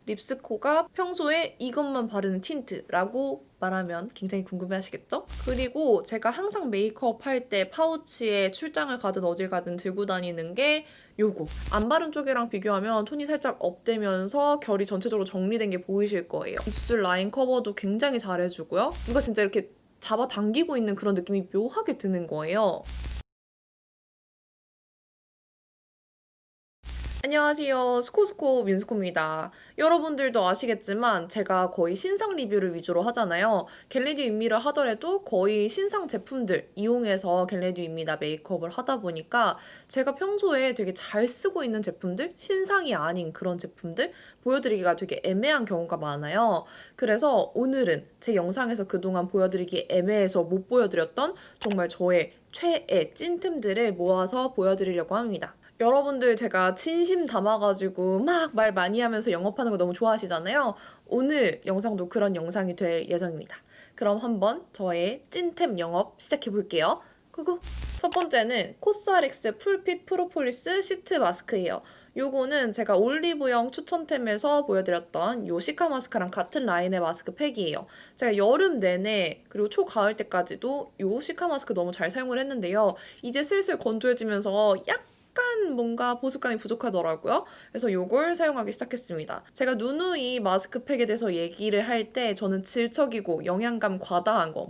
립스코가 평소에 이것만 바르는 틴트라고 말하면 굉장히 궁금해하시겠죠? 그리고 제가 항상 메이크업 할 때 파우치에 출장을 가든 어딜 가든 들고 다니는 게 요거. 안 바른 쪽이랑 비교하면 톤이 살짝 업되면서 결이 전체적으로 정리된 게 보이실 거예요. 입술 라인 커버도 굉장히 잘해주고요. 누가 진짜 이렇게 잡아당기고 있는 그런 느낌이 묘하게 드는 거예요. 안녕하세요. 스코스코 민스코입니다. 여러분들도 아시겠지만 제가 거의 신상 리뷰를 위주로 하잖아요. 겟레디 윗미를 하더라도 거의 신상 제품들 이용해서 겟레디 윗미나 메이크업을 하다 보니까 제가 평소에 되게 잘 쓰고 있는 제품들, 신상이 아닌 그런 제품들 보여드리기가 되게 애매한 경우가 많아요. 그래서 오늘은 제 영상에서 그동안 보여드리기 애매해서 못 보여드렸던 정말 저의 최애 찐템들을 모아서 보여드리려고 합니다. 여러분들 제가 진심 담아가지고 막 말 많이 하면서 영업하는 거 너무 좋아하시잖아요. 오늘 영상도 그런 영상이 될 예정입니다. 그럼 한번 저의 찐템 영업 시작해 볼게요. 그거 첫 번째는 코스알엑스 풀핏 프로폴리스 시트 마스크예요. 요거는 제가 올리브영 추천템에서 보여드렸던 요 시카 마스크랑 같은 라인의 마스크 팩이에요. 제가 여름 내내 그리고 초가을 때까지도 요 시카 마스크 너무 잘 사용을 했는데요. 이제 슬슬 건조해지면서 약간 뭔가 보습감이 부족하더라고요. 그래서 이걸 사용하기 시작했습니다. 제가 누누이 마스크팩에 대해서 얘기를 할 때 저는 질척이고 영양감 과다한 거,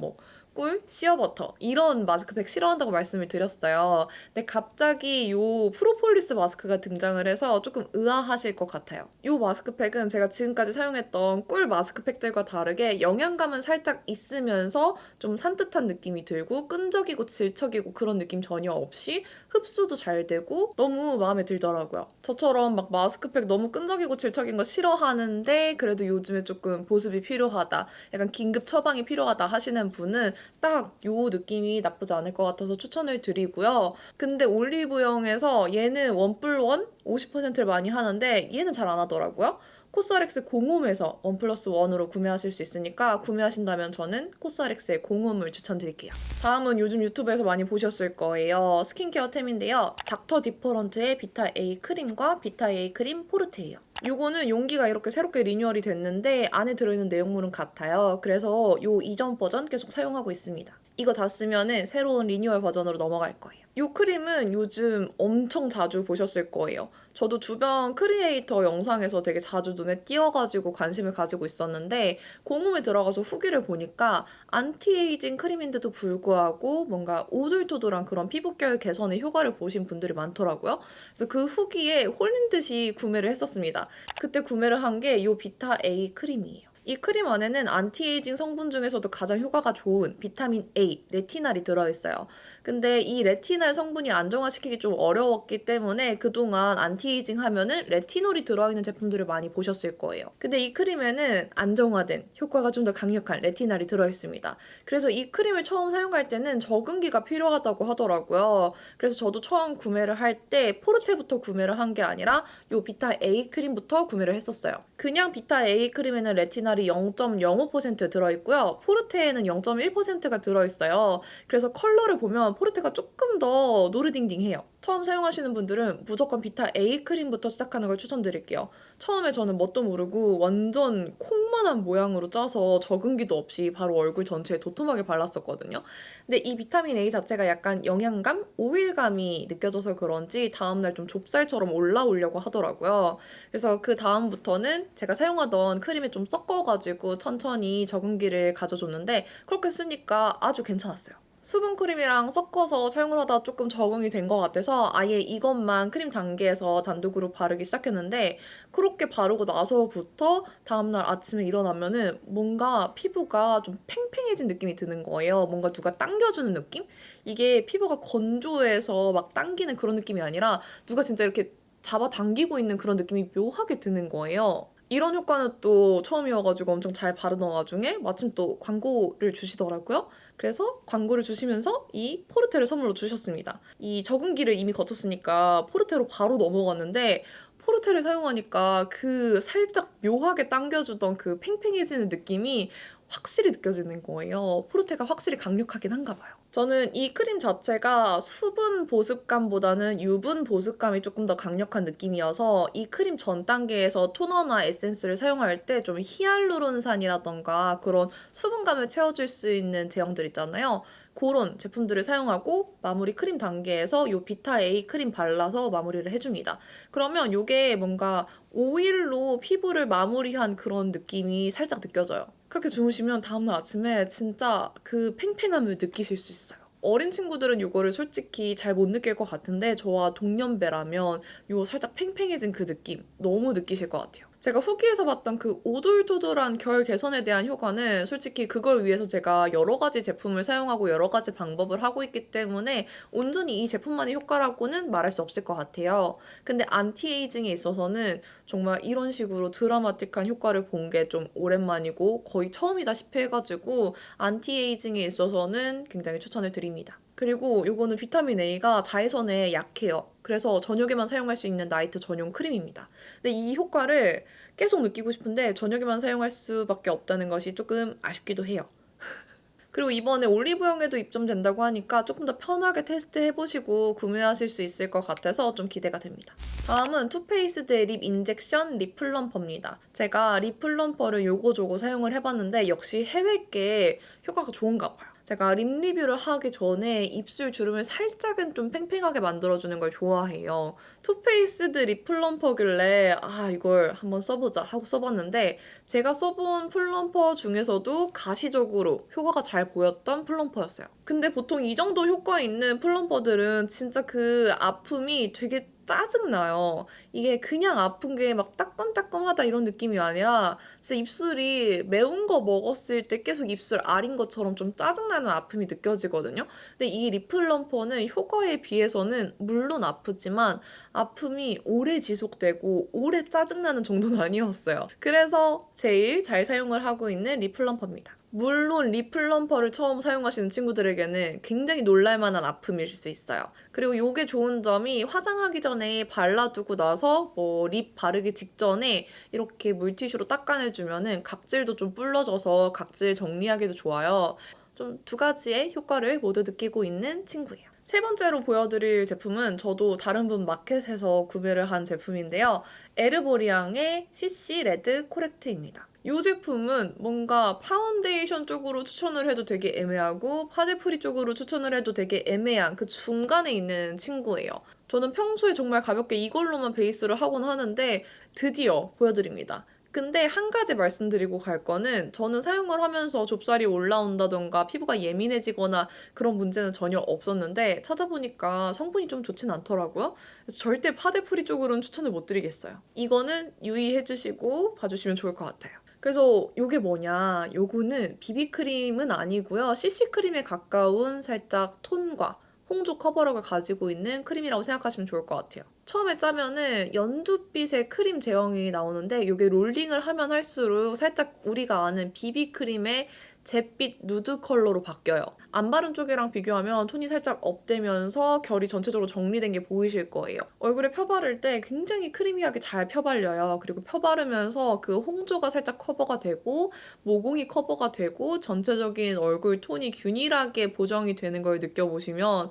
꿀, 시어버터 이런 마스크팩 싫어한다고 말씀을 드렸어요. 근데 갑자기 요 프로폴리스 마스크가 등장을 해서 조금 의아하실 것 같아요. 요 마스크팩은 제가 지금까지 사용했던 꿀 마스크팩들과 다르게 영양감은 살짝 있으면서 좀 산뜻한 느낌이 들고 끈적이고 질척이고 그런 느낌 전혀 없이 흡수도 잘 되고 너무 마음에 들더라고요. 저처럼 막 마스크팩 너무 끈적이고 질척인 거 싫어하는데 그래도 요즘에 조금 보습이 필요하다, 약간 긴급 처방이 필요하다 하시는 분은 딱 요 느낌이 나쁘지 않을 것 같아서 추천을 드리고요. 근데 올리브영에서 얘는 원뿔원 50%를 많이 하는데 얘는 잘 안 하더라고요. 코스알엑스 공홈에서 원 플러스 원으로 구매하실 수 있으니까 구매하신다면 저는 코스알엑스의 공홈을 추천드릴게요. 다음은 요즘 유튜브에서 많이 보셨을 거예요. 스킨케어템인데요. 닥터 디퍼런트의 비타 A 크림과 비타 A 크림 포르테예요. 요거는 용기가 이렇게 새롭게 리뉴얼이 됐는데 안에 들어있는 내용물은 같아요. 그래서 요 이전 버전 계속 사용하고 있습니다. 이거 다 쓰면은 새로운 리뉴얼 버전으로 넘어갈 거예요. 이 크림은 요즘 엄청 자주 보셨을 거예요. 저도 주변 크리에이터 영상에서 되게 자주 눈에 띄어가지고 관심을 가지고 있었는데 공홈에 들어가서 후기를 보니까 안티에이징 크림인데도 불구하고 뭔가 오돌토돌한 그런 피부결 개선의 효과를 보신 분들이 많더라고요. 그래서 그 후기에 홀린 듯이 구매를 했었습니다. 그때 구매를 한 게 이 비타 A 크림이에요. 이 크림 안에는 안티에이징 성분 중에서도 가장 효과가 좋은 비타민 A, 레티날이 들어있어요. 근데 이 레티날 성분이 안정화시키기 좀 어려웠기 때문에 그동안 안티에이징 하면은 레티놀이 들어있는 제품들을 많이 보셨을 거예요. 근데 이 크림에는 안정화된 효과가 좀 더 강력한 레티날이 들어있습니다. 그래서 이 크림을 처음 사용할 때는 적응기가 필요하다고 하더라고요. 그래서 저도 처음 구매를 할 때 포르테부터 구매를 한 게 아니라 이 비타 A 크림부터 구매를 했었어요. 그냥 비타 A 크림에는 레티날이 0.05% 들어있고요. 포르테에는 0.1%가 들어있어요. 그래서 컬러를 보면 포르테가 조금 더 노르딩딩해요. 처음 사용하시는 분들은 무조건 비타 A 크림부터 시작하는 걸 추천드릴게요. 처음에 저는 뭣도 모르고 완전 콩만한 모양으로 짜서 적응기도 없이 바로 얼굴 전체에 도톰하게 발랐었거든요. 근데 이 비타민 A 자체가 약간 영양감, 오일감이 느껴져서 그런지 다음날 좀 좁쌀처럼 올라오려고 하더라고요. 그래서 그 다음부터는 제가 사용하던 크림에 좀 섞어가지고 천천히 적응기를 가져줬는데 그렇게 쓰니까 아주 괜찮았어요. 수분크림이랑 섞어서 사용을 하다 조금 적응이 된 것 같아서 아예 이것만 크림 단계에서 단독으로 바르기 시작했는데 그렇게 바르고 나서부터 다음날 아침에 일어나면은 뭔가 피부가 좀 팽팽해진 느낌이 드는 거예요. 뭔가 누가 당겨주는 느낌? 이게 피부가 건조해서 막 당기는 그런 느낌이 아니라 누가 진짜 이렇게 잡아당기고 있는 그런 느낌이 묘하게 드는 거예요. 이런 효과는 또 처음이어가지고 엄청 잘 바르던 와중에 마침 또 광고를 주시더라고요. 그래서 광고를 주시면서 이 포르테를 선물로 주셨습니다. 이 적응기를 이미 거쳤으니까 포르테로 바로 넘어갔는데 포르테를 사용하니까 그 살짝 묘하게 당겨주던 그 팽팽해지는 느낌이 확실히 느껴지는 거예요. 포르테가 확실히 강력하긴 한가 봐요. 저는 이 크림 자체가 수분 보습감보다는 유분 보습감이 조금 더 강력한 느낌이어서 이 크림 전 단계에서 토너나 에센스를 사용할 때 좀 히알루론산이라던가 그런 수분감을 채워줄 수 있는 제형들 있잖아요. 그런 제품들을 사용하고 마무리 크림 단계에서 요 비타 A 크림 발라서 마무리를 해줍니다. 그러면 요게 뭔가 오일로 피부를 마무리한 그런 느낌이 살짝 느껴져요. 그렇게 주무시면 다음날 아침에 진짜 그 팽팽함을 느끼실 수 있어요. 어린 친구들은 이거를 솔직히 잘 못 느낄 것 같은데 저와 동년배라면 요 살짝 팽팽해진 그 느낌 너무 느끼실 것 같아요. 제가 후기에서 봤던 그 오돌토돌한 결 개선에 대한 효과는 솔직히 그걸 위해서 제가 여러 가지 제품을 사용하고 여러 가지 방법을 하고 있기 때문에 온전히 이 제품만의 효과라고는 말할 수 없을 것 같아요. 근데 안티에이징에 있어서는 정말 이런 식으로 드라마틱한 효과를 본 게 좀 오랜만이고 거의 처음이다시피 해가지고 안티에이징에 있어서는 굉장히 추천을 드립니다. 그리고 요거는 비타민 A가 자외선에 약해요. 그래서 저녁에만 사용할 수 있는 나이트 전용 크림입니다. 근데 이 효과를 계속 느끼고 싶은데 저녁에만 사용할 수밖에 없다는 것이 조금 아쉽기도 해요. 그리고 이번에 올리브영에도 입점된다고 하니까 조금 더 편하게 테스트해보시고 구매하실 수 있을 것 같아서 좀 기대가 됩니다. 다음은 투페이스드의 립 인젝션 립 플럼퍼입니다. 제가 립 플럼퍼를 요거저거 사용을 해봤는데 역시 해외께 효과가 좋은가 봐요. 제가 립 리뷰를 하기 전에 입술 주름을 살짝은 좀 팽팽하게 만들어주는 걸 좋아해요. 투페이스드 립 플럼퍼길래 이걸 한번 써보자 하고 써봤는데 제가 써본 플럼퍼 중에서도 가시적으로 효과가 잘 보였던 플럼퍼였어요. 근데 보통 이 정도 효과 있는 플럼퍼들은 진짜 그 아픔이 되게 짜증나요. 이게 그냥 아픈 게 막 따끔따끔하다 이런 느낌이 아니라 진짜 입술이 매운 거 먹었을 때 계속 입술 아린 것처럼 좀 짜증나는 아픔이 느껴지거든요. 근데 이 립플럼퍼는 효과에 비해서는 물론 아프지만 아픔이 오래 지속되고 오래 짜증나는 정도는 아니었어요. 그래서 제일 잘 사용을 하고 있는 립플럼퍼입니다. 물론 립 플럼퍼를 처음 사용하시는 친구들에게는 굉장히 놀랄만한 아픔일 수 있어요. 그리고 이게 좋은 점이 화장하기 전에 발라두고 나서 립 바르기 직전에 이렇게 물티슈로 닦아내주면은 각질도 좀 불러져서 각질 정리하기도 좋아요. 좀 두 가지의 효과를 모두 느끼고 있는 친구예요. 세 번째로 보여드릴 제품은 저도 다른 분 마켓에서 구매를 한 제품인데요. 에르보리앙의 CC 레드 코렉트입니다. 이 제품은 뭔가 파운데이션 쪽으로 추천을 해도 되게 애매하고 파데프리 쪽으로 추천을 해도 되게 애매한 그 중간에 있는 친구예요. 저는 평소에 정말 가볍게 이걸로만 베이스를 하곤 하는데 드디어 보여드립니다. 근데 한 가지 말씀드리고 갈 거는 저는 사용을 하면서 좁쌀이 올라온다던가 피부가 예민해지거나 그런 문제는 전혀 없었는데 찾아보니까 성분이 좀 좋진 않더라고요. 그래서 절대 파데프리 쪽으로는 추천을 못 드리겠어요. 이거는 유의해 주시고 봐주시면 좋을 것 같아요. 그래서 요게 뭐냐, 요거는 비비크림은 아니고요. CC크림에 가까운 살짝 톤과 홍조 커버력을 가지고 있는 크림이라고 생각하시면 좋을 것 같아요. 처음에 짜면은 연두빛의 크림 제형이 나오는데 이게 롤링을 하면 할수록 살짝 우리가 아는 비비크림의 잿빛 누드 컬러로 바뀌어요. 안 바른 쪽이랑 비교하면 톤이 살짝 업되면서 결이 전체적으로 정리된 게 보이실 거예요. 얼굴에 펴바를 때 굉장히 크리미하게 잘 펴바려요. 그리고 펴바르면서 그 홍조가 살짝 커버가 되고 모공이 커버가 되고 전체적인 얼굴 톤이 균일하게 보정이 되는 걸 느껴보시면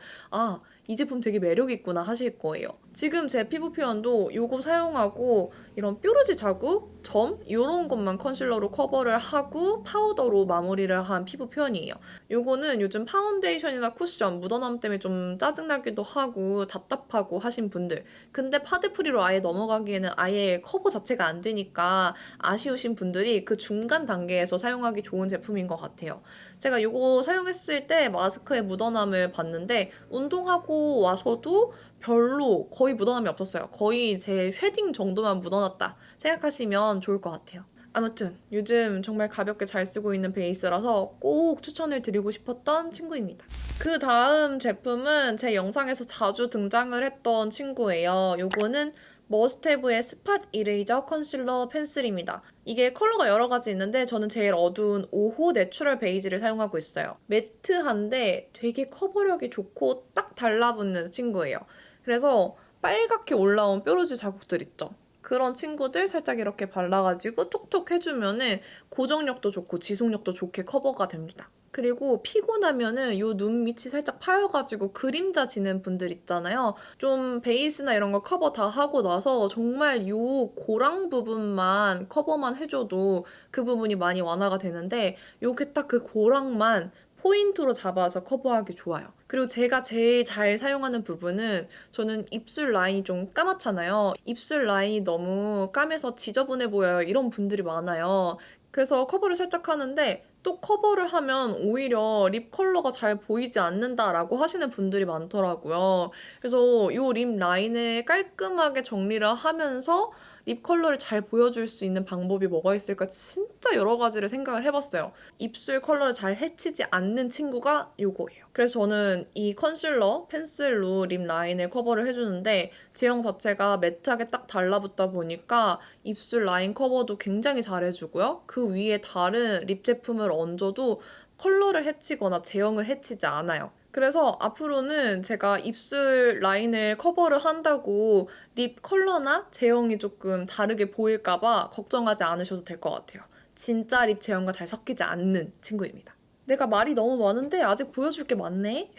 이 제품 되게 매력있구나 하실 거예요. 지금 제 피부 표현도 이거 사용하고 이런 뾰루지 자국, 점 이런 것만 컨실러로 커버를 하고 파우더로 마무리를 한 피부 표현이에요. 이거는 요즘 파운데이션이나 쿠션 묻어남 때문에 좀 짜증나기도 하고 답답하고 하신 분들, 근데 파데프리로 아예 넘어가기에는 아예 커버 자체가 안 되니까 아쉬우신 분들이 그 중간 단계에서 사용하기 좋은 제품인 것 같아요. 제가 이거 사용했을 때 마스크에 묻어남을 봤는데 운동하고 와서도 별로 거의 묻어남이 없었어요. 거의 제 쉐딩 정도만 묻어났다 생각하시면 좋을 것 같아요. 아무튼 요즘 정말 가볍게 잘 쓰고 있는 베이스라서 꼭 추천을 드리고 싶었던 친구입니다. 그 다음 제품은 제 영상에서 자주 등장을 했던 친구예요. 요거는 머스테브의 스팟 이레이저 컨실러 펜슬입니다. 이게 컬러가 여러 가지 있는데 저는 제일 어두운 5호 내추럴 베이지를 사용하고 있어요. 매트한데 되게 커버력이 좋고 딱 달라붙는 친구예요. 그래서 빨갛게 올라온 뾰루지 자국들 있죠. 그런 친구들 살짝 이렇게 발라가지고 톡톡 해주면은 고정력도 좋고 지속력도 좋게 커버가 됩니다. 그리고 피고 나면은 요 눈 밑이 살짝 파여가지고 그림자 지는 분들 있잖아요. 좀 베이스나 이런 거 커버 다 하고 나서 정말 요 고랑 부분만 커버만 해줘도 그 부분이 많이 완화가 되는데 요게 딱 그 고랑만 포인트로 잡아서 커버하기 좋아요. 그리고 제가 제일 잘 사용하는 부분은 저는 입술 라인이 좀 까맣잖아요. 입술 라인이 너무 까매서 지저분해 보여요. 이런 분들이 많아요. 그래서 커버를 살짝 하는데 또 커버를 하면 오히려 립 컬러가 잘 보이지 않는다라고 하시는 분들이 많더라고요. 그래서 이 립 라인을 깔끔하게 정리를 하면서 립 컬러를 잘 보여줄 수 있는 방법이 뭐가 있을까 진짜 여러 가지를 생각을 해봤어요. 입술 컬러를 잘 해치지 않는 친구가 요거예요. 그래서 저는 이 컨실러 펜슬로 립 라인을 커버를 해주는데 제형 자체가 매트하게 딱 달라붙다 보니까 입술 라인 커버도 굉장히 잘 해주고요. 그 위에 다른 립 제품을 얹어도 컬러를 해치거나 제형을 해치지 않아요. 그래서 앞으로는 제가 입술 라인을 커버를 한다고 립 컬러나 제형이 조금 다르게 보일까봐 걱정하지 않으셔도 될 것 같아요. 진짜 립 제형과 잘 섞이지 않는 친구입니다. 내가 말이 너무 많은데 아직 보여줄 게 많네?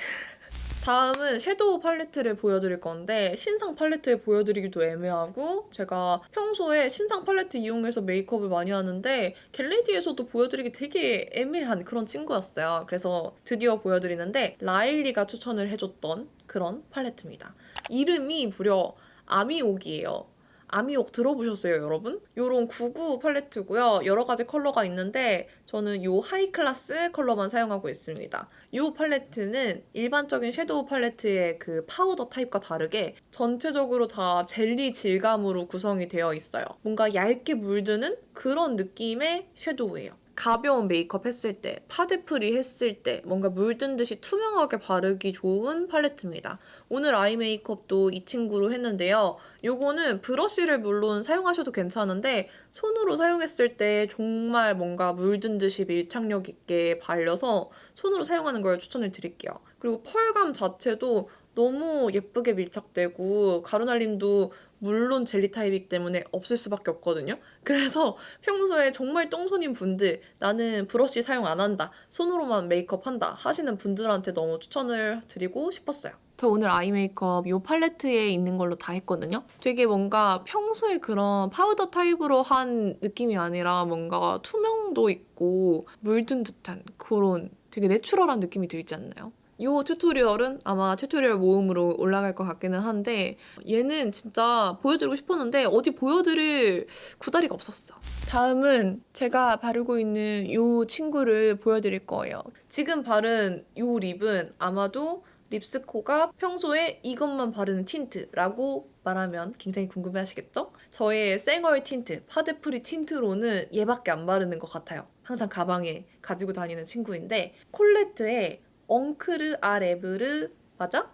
다음은 섀도우 팔레트를 보여드릴 건데 신상 팔레트에 보여드리기도 애매하고 제가 평소에 신상 팔레트 이용해서 메이크업을 많이 하는데 겟레디에서도 보여드리기 되게 애매한 그런 친구였어요. 그래서 드디어 보여드리는데 라일리가 추천을 해줬던 그런 팔레트입니다. 이름이 무려 아미옥이에요. 아미옥 들어보셨어요, 여러분? 요런 99 팔레트고요. 여러 가지 컬러가 있는데 저는 요 하이 클래스 컬러만 사용하고 있습니다. 요 팔레트는 일반적인 섀도우 팔레트의 그 파우더 타입과 다르게 전체적으로 다 젤리 질감으로 구성이 되어 있어요. 뭔가 얇게 물드는 그런 느낌의 섀도우예요. 가벼운 메이크업 했을 때, 파데프리 했을 때 뭔가 물든 듯이 투명하게 바르기 좋은 팔레트입니다. 오늘 아이 메이크업도 이 친구로 했는데요. 요거는 브러쉬를 물론 사용하셔도 괜찮은데 손으로 사용했을 때 정말 뭔가 물든 듯이 밀착력 있게 발려서 손으로 사용하는 걸 추천을 드릴게요. 그리고 펄감 자체도 너무 예쁘게 밀착되고 가루날림도 물론 젤리 타입이기 때문에 없을 수밖에 없거든요. 그래서 평소에 정말 똥손인 분들 나는 브러쉬 사용 안 한다 손으로만 메이크업 한다 하시는 분들한테 너무 추천을 드리고 싶었어요. 저 오늘 아이 메이크업 이 팔레트에 있는 걸로 다 했거든요. 되게 뭔가 평소에 그런 파우더 타입으로 한 느낌이 아니라 뭔가 투명도 있고 물든 듯한 그런 되게 내추럴한 느낌이 들지 않나요? 이 튜토리얼은 아마 튜토리얼 모음으로 올라갈 것 같기는 한데 얘는 진짜 보여드리고 싶었는데 어디 보여드릴 구다리가 없었어. 다음은 제가 바르고 있는 이 친구를 보여드릴 거예요. 지금 바른 이 립은 아마도 립스코가 평소에 이것만 바르는 틴트라고 말하면 굉장히 궁금해하시겠죠? 저의 쌩얼 틴트, 파데프리 틴트로는 얘밖에 안 바르는 것 같아요. 항상 가방에 가지고 다니는 친구인데 콜레트의 엉크르 아레브르 맞아?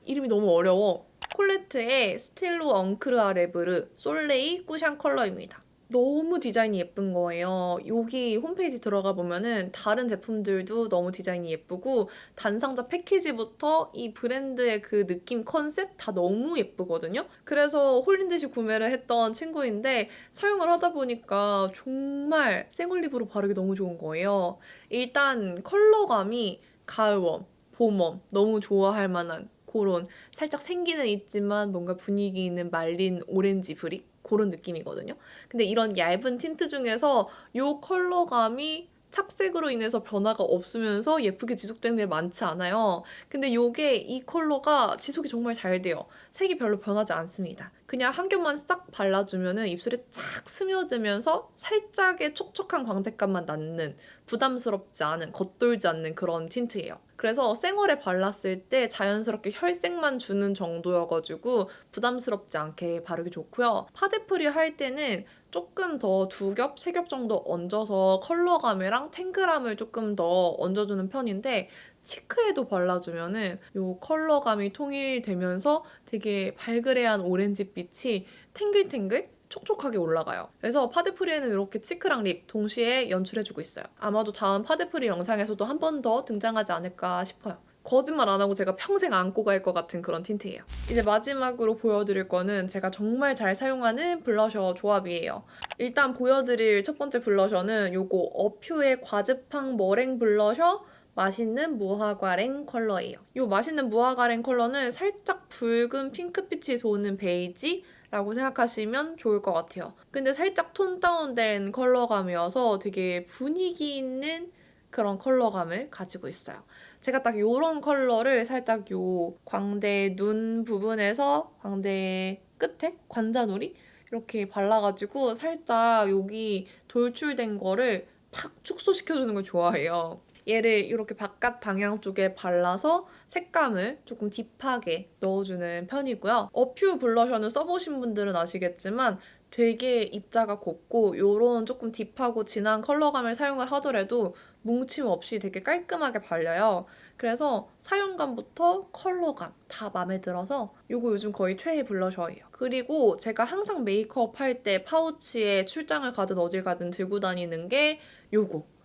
이름이 너무 어려워. 콜레트의 스틸로 엉크르 아레브르 솔레이 꾸샹 컬러입니다. 너무 디자인이 예쁜 거예요. 여기 홈페이지 들어가 보면은 다른 제품들도 너무 디자인이 예쁘고 단상자 패키지부터 이 브랜드의 그 느낌 컨셉 다 너무 예쁘거든요. 그래서 홀린 듯이 구매를 했던 친구인데 사용을 하다 보니까 정말 생얼립으로 바르기 너무 좋은 거예요. 일단 컬러감이 가을웜, 봄웜 너무 좋아할 만한 그런 살짝 생기는 있지만 뭔가 분위기 있는 말린 오렌지 브릭 그런 느낌이거든요. 근데 이런 얇은 틴트 중에서 이 컬러감이 착색으로 인해서 변화가 없으면서 예쁘게 지속되는 게 많지 않아요. 근데 이게 이 컬러가 지속이 정말 잘 돼요. 색이 별로 변하지 않습니다. 그냥 한 겹만 싹 발라주면 입술에 착 스며들면서 살짝의 촉촉한 광택감만 남는 부담스럽지 않은, 겉돌지 않는 그런 틴트예요. 그래서 생얼에 발랐을 때 자연스럽게 혈색만 주는 정도여가지고 부담스럽지 않게 바르기 좋고요. 파데프리 할 때는 조금 더 2겹, 3겹 정도 얹어서 컬러감이랑 탱글함을 조금 더 얹어주는 편인데 치크에도 발라주면은 이 컬러감이 통일되면서 되게 발그레한 오렌지빛이 탱글탱글 촉촉하게 올라가요. 그래서 파데프리에는 이렇게 치크랑 립 동시에 연출해주고 있어요. 아마도 다음 파데프리 영상에서도 한 번 더 등장하지 않을까 싶어요. 거짓말 안 하고 제가 평생 안고 갈 것 같은 그런 틴트예요. 이제 마지막으로 보여드릴 거는 제가 정말 잘 사용하는 블러셔 조합이에요. 일단 보여드릴 첫 번째 블러셔는 요거 어퓨의 과즙팡 머랭 블러셔 맛있는 무화과랭 컬러예요. 이 맛있는 무화과랭 컬러는 살짝 붉은 핑크빛이 도는 베이지라고 생각하시면 좋을 것 같아요. 근데 살짝 톤 다운된 컬러감이어서 되게 분위기 있는 그런 컬러감을 가지고 있어요. 제가 딱 이런 컬러를 살짝 요 광대 눈 부분에서 광대 끝에 관자놀이 이렇게 발라가지고 살짝 여기 돌출된 거를 탁 축소시켜주는 걸 좋아해요. 얘를 이렇게 바깥 방향 쪽에 발라서 색감을 조금 딥하게 넣어주는 편이고요. 어퓨 블러셔는 써보신 분들은 아시겠지만 되게 입자가 곱고 이런 조금 딥하고 진한 컬러감을 사용을 하더라도 뭉침 없이 되게 깔끔하게 발려요. 그래서 사용감부터 컬러감 다 마음에 들어서 이거 요즘 거의 최애 블러셔예요. 그리고 제가 항상 메이크업 할 때 파우치에 출장을 가든 어딜 가든 들고 다니는 게 요거.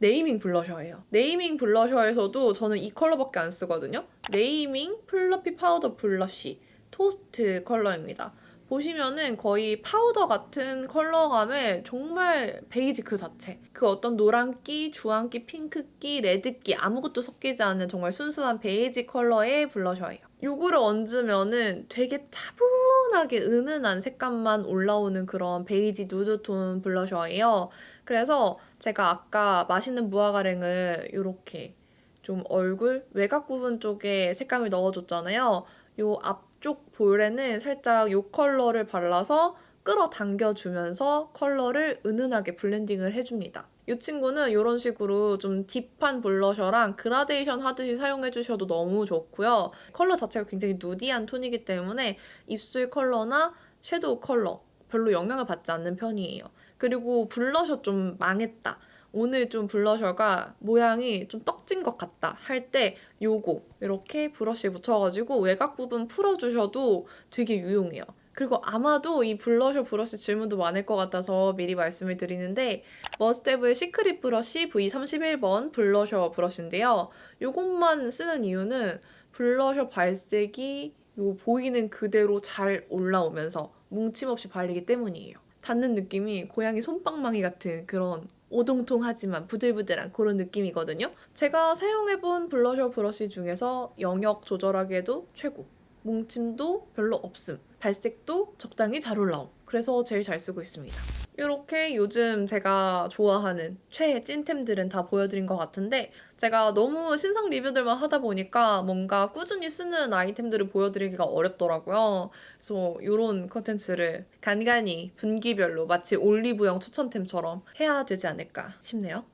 네이밍 블러셔예요. 네이밍 블러셔에서도 저는 이 컬러밖에 안 쓰거든요. 네이밍 플러피 파우더 블러쉬 토스트 컬러입니다. 보시면은 거의 파우더 같은 컬러감에 정말 베이지 그 자체. 그 어떤 노란기, 주황기, 핑크기, 레드기 아무것도 섞이지 않는 정말 순수한 베이지 컬러의 블러셔예요. 요거를 얹으면은 되게 차분하게 은은한 색감만 올라오는 그런 베이지 누드톤 블러셔예요. 그래서 제가 아까 맛있는 무화과랭을 이렇게 좀 얼굴 외곽 부분 쪽에 색감을 넣어줬잖아요. 요 앞쪽 볼에는 살짝 요 컬러를 발라서 끌어당겨주면서 컬러를 은은하게 블렌딩을 해줍니다. 이 친구는 이런 식으로 좀 딥한 블러셔랑 그라데이션 하듯이 사용해주셔도 너무 좋고요. 컬러 자체가 굉장히 누디한 톤이기 때문에 입술 컬러나 섀도우 컬러 별로 영향을 받지 않는 편이에요. 그리고 블러셔 좀 망했다. 오늘 좀 블러셔가 모양이 좀 떡진 것 같다 할 때 요거 이렇게 브러쉬에 묻혀가지고 외곽 부분 풀어주셔도 되게 유용해요. 그리고 아마도 이 블러셔 브러쉬 질문도 많을 것 같아서 미리 말씀을 드리는데 머스테브의 시크릿 브러쉬 V31번 블러셔 브러쉬인데요. 요것만 쓰는 이유는 블러셔 발색이 요 보이는 그대로 잘 올라오면서 뭉침 없이 발리기 때문이에요. 닿는 느낌이 고양이 손방망이 같은 그런 오동통하지만 부들부들한 그런 느낌이거든요. 제가 사용해본 블러셔 브러쉬 중에서 영역 조절하기에도 최고. 뭉침도 별로 없음. 발색도 적당히 잘 올라옴. 그래서 제일 잘 쓰고 있습니다. 이렇게 요즘 제가 좋아하는 최애 찐템들은 다 보여드린 것 같은데 제가 너무 신상 리뷰들만 하다 보니까 뭔가 꾸준히 쓰는 아이템들을 보여드리기가 어렵더라고요. 그래서 이런 컨텐츠를 간간히 분기별로 마치 올리브영 추천템처럼 해야 되지 않을까 싶네요.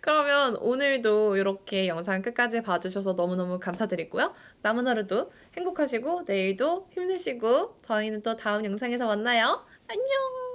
그러면 오늘도 이렇게 영상 끝까지 봐주셔서 너무너무 감사드리고요. 남은 하루도 행복하시고 내일도 힘내시고 저희는 또 다음 영상에서 만나요. 안녕!